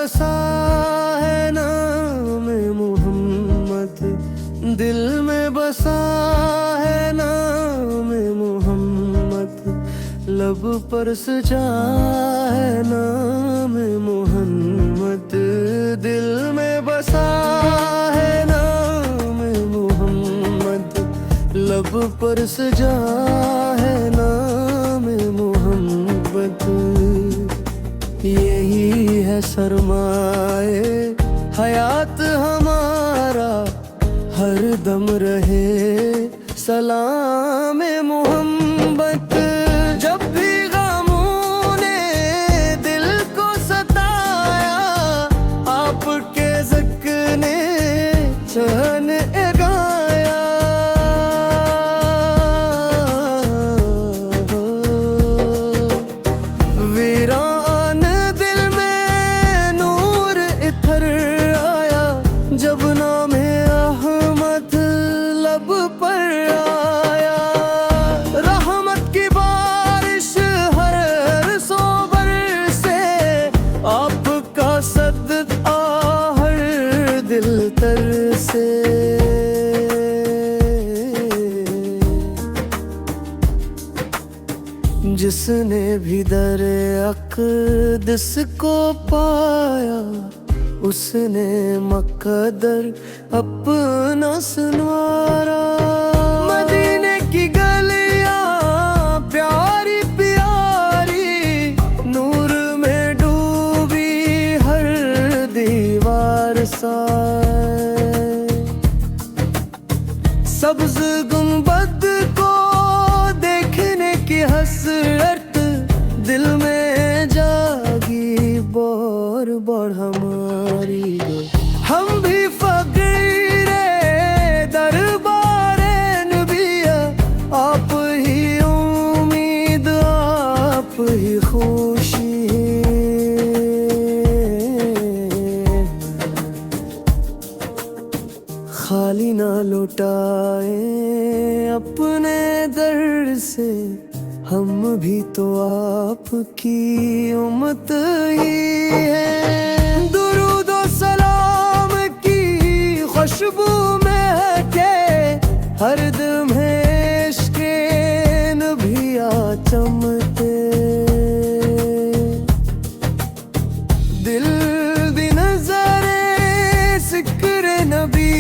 बसा है नाम मोहम्मद, दिल में बसा है नाम मोहम्मद, लब पर सजा है नाम मोहम्मद, दिल में बसा है नाम मोहम्मद, लब पर सजा है नाम मोहम्मद। यही है सरमाए हयात हमारा, हर दम रहे सलाम मोहम्मद। जब भी गमों ने दिल को सताया, आपके ज़िक्र ने चैन गाया। वीरान दिल में नूर इतर आया, जब नाम अहमद लब पर आया। रहमत की बारिश हर सोबर से, आपका सदका हर दिल तर से। जिसने भी दर अक़दस को पाया, उसने मक़दर अपना सुनवारा। मदीने की गलियां प्यारी प्यारी, नूर में डूबी हर दीवार साए। सब्ज़ गुंबद को देखने की हसरत, दिल में जागी बोर बोर हमारी। हम भी फ़कीरे दरबारे नबिया, आप ही उम्मीद आप ही खुशी। खाली ना लौटाए अपने दर से, हम भी तो आपकी उम्मत ही है। दुरूद और सलाम की खुशबू महके, हर दम है इश्क़े नबिया चमके। दिल दी नज़रे ज़िक्र नबी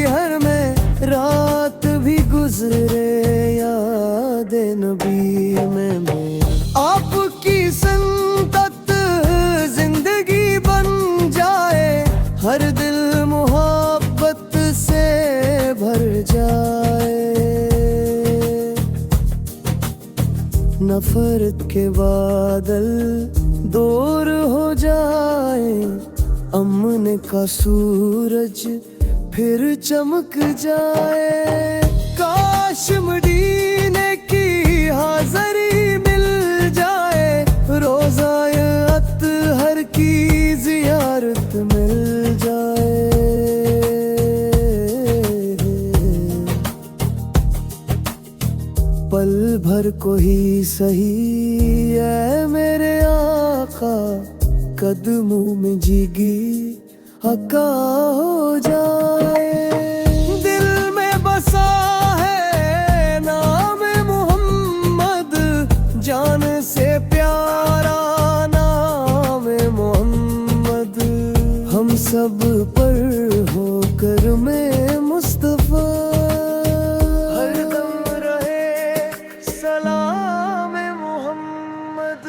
हर में, रात भी गुजरे याद नबी में। आपकी संतत जिंदगी बन जाए, हर दिल मोहब्बत से भर जाए। नफरत के बादल दूर हो जाए, अमन का सूरज फिर चमक जाए। काश मदीने की हाज़री मिल जाए, रोज़ाए अतहर की ज़ियारत मिल जाए। पल भर को ही सही है मेरे आका, कदमों में जिगी हका हो जाए। दिल में बसा है नाम मोहम्मद, जान से प्यारा नाम मोहम्मद। हम सब पर होकर में मुस्तफ़ा, हर दम रहे सलाम मोहम्मद।